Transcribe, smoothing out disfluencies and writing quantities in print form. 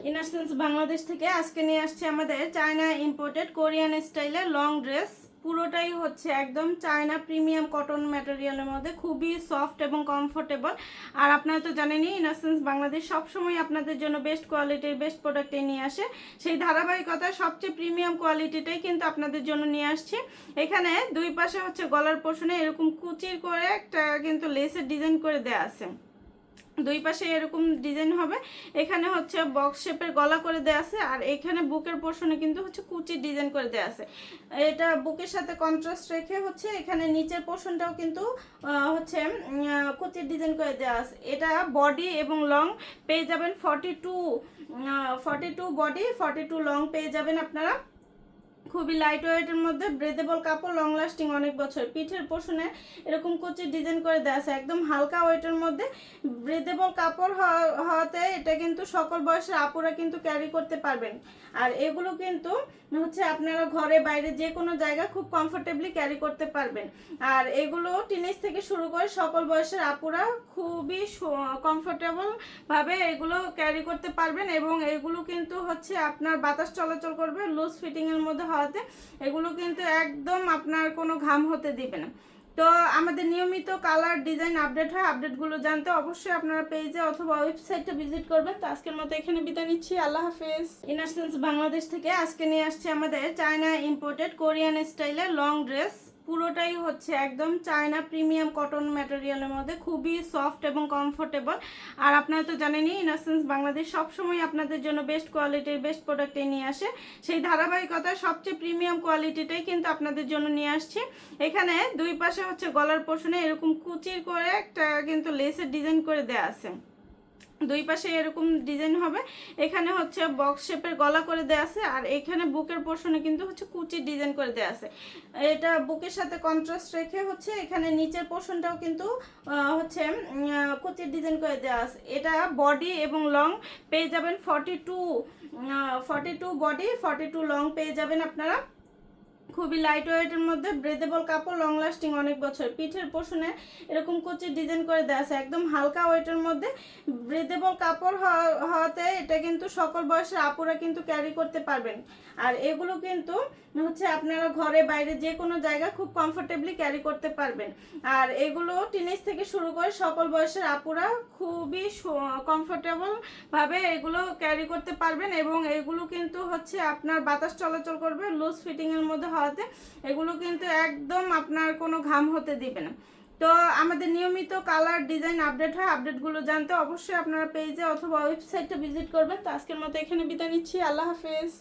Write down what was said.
ইনারসেন্স বাংলাদেশ থেকে আজকে নিয়ে আসছে আমাদের চায়না ইম্পোর্টেড কোরিয়ান স্টাইলের লং ড্রেস। পুরোটাই হচ্ছে একদম চায়না প্রিমিয়াম কটন ম্যাটেরিয়ালের মধ্যে, খুবই সফট এবং কমফোর্টেবল। আর আপনারা তো জানেনই ইনারসেন্স বাংলাদেশ সবসময় আপনাদের জন্য বেস্ট কোয়ালিটির বেস্ট প্রোডাক্টই নিয়ে আসে। সেই ধারাবাহিকতায় সবচেয়ে প্রিমিয়াম কোয়ালিটিটাই কিন্তু আপনাদের জন্য নিয়ে আসছি। এখানে দুই পাশে হচ্ছে গলার পোর্শনে এরকম কুচির করে একটা কিন্তু লেসের ডিজাইন করে দেওয়া আছে। দুই পাশে এরকম ডিজাইন হবে। এখানে হচ্ছে বক্স শেপের গলা করে দেওয়া আছে, আর এখানে বুকের পোর্শনে কিন্তু হচ্ছে কুচির ডিজাইন করে দেওয়া আছে। এটা বুকের সাথে কন্ট্রাস্ট রেখে হচ্ছে এখানে নিচের পোর্শনটাও কিন্তু হচ্ছে কুচির ডিজাইন করে দেওয়া আছে। এটা বডি এবং লং পেয়ে যাবেন 42 বডি 42 লং পেয়ে যাবেন আপনারা। খুবই লাইট ওয়েটের মধ্যে ব্রেদেবল কাপড়, লং লাস্টিং অনেক বছর। পিঠের পোষণে এরকম কুচির ডিজাইন করে দেওয়া আছে, একদম হালকা ওয়েটের মধ্যে ব্রেদেবল কাপড় হওয়াতে এটা কিন্তু সকল বয়সের আপুরা কিন্তু ক্যারি করতে পারবেন। আর এগুলো কিন্তু হচ্ছে আপনারা ঘরে বাইরে যে কোনো জায়গায় খুব কমফোর্টেবলি ক্যারি করতে পারবেন। আর এগুলো টিনেজ থেকে শুরু করে সকল বয়সের আপুরা খুবই কমফোর্টেবল ভাবে এগুলো ক্যারি করতে পারবেন। এবং এগুলো কিন্তু হচ্ছে আপনার বাতাস চলাচল করবে লুজ ফিটিংয়ের মধ্যে হওয়াতে এগুলো কিন্তু একদম আপনার কোনো ঘাম হতে দিবে না। তো আমাদের নিয়মিত কালার ডিজাইন আপডেট হয়, আপডেটগুলো জানতে অবশ্যই আপনারা পেজে অথবা ওয়েবসাইটটা ভিজিট করবেন। তো আজকের মতো এখানে বিদায় নিচ্ছি, আল্লাহ হাফেজ। ইনারসেন্স বাংলাদেশ থেকে আজকে নিয়ে আসছে আমাদের চায়না ইম্পোর্টেড কোরিয়ান স্টাইলের লং ড্রেস। পুরোটাই হচ্ছে একদম চায়না প্রিমিয়াম কটন ম্যাটেরিয়ালের মধ্যে, খুবই সফট এবং কমফোর্টেবল। আর আপনারা তো জানেনই ইনারসেন্স বাংলাদেশ সবসময় আপনাদের জন্য বেস্ট কোয়ালিটির বেস্ট প্রোডাক্টই নিয়ে আসে। সেই ধারাবাহিকতায় সবচেয়ে প্রিমিয়াম কোয়ালিটিটাই কিন্তু আপনাদের জন্য নিয়ে আসছি। এখানে দুই পাশে হচ্ছে গলার পোর্শনে এরকম কুচির করে একটা কিন্তু লেসের ডিজাইন করে দেওয়া আছে। দুই পাশে এরকম ডিজাইন হবে। এখানে হচ্ছে বক্স শেপের গলা করে দেওয়া আছে, আর এখানে বুকের পোর্শনে কিন্তু হচ্ছে কুচির ডিজাইন করে দেওয়া আছে। এটা বুকের সাথে কন্ট্রাস্ট রেখে হচ্ছে এখানে নিচের পোর্শনটাও কিন্তু হচ্ছে কুচির ডিজাইন করে দেওয়া আছে। এটা বডি এবং লং পেয়ে যাবেন 42 বডি 42 লং পেয়ে যাবেন আপনারা। খুবই লাইট ওয়েটের মধ্যে ব্রেদেবল কাপড়, লং লাস্টিং অনেক বছর। পিঠের পোষণে এরকম কুচির ডিজাইন করে দেওয়া আছে, একদম হালকা ওয়েটের মধ্যে ব্রেদেবল কাপড় হওয়াতে এটা কিন্তু সকল বয়সের আপুরা কিন্তু ক্যারি করতে পারবেন। আর এগুলো কিন্তু হচ্ছে আপনারা ঘরে বাইরে যে কোনো জায়গায় খুব কমফোর্টেবলি ক্যারি করতে পারবেন। আর এগুলো টিনেজ থেকে শুরু করে সকল বয়সের আপুরা খুবই কমফোর্টেবল ভাবে এগুলো ক্যারি করতে পারবেন। এবং এগুলো কিন্তু হচ্ছে আপনার বাতাস চলাচল করবে লুজ ফিটিংয়ের মধ্যে হওয়াতে এগুলো কিন্তু একদম আপনার কোনো ঘাম হতে দিবে না। তো আমাদের নিয়মিত কালার ডিজাইন আপডেট হয়, আপডেটগুলো জানতে অবশ্যই আপনারা পেজে অথবা ওয়েবসাইটটা ভিজিট করবেন। তো আজকের মতো এখানে বিদায় নিচ্ছি, আল্লাহ হাফেজ।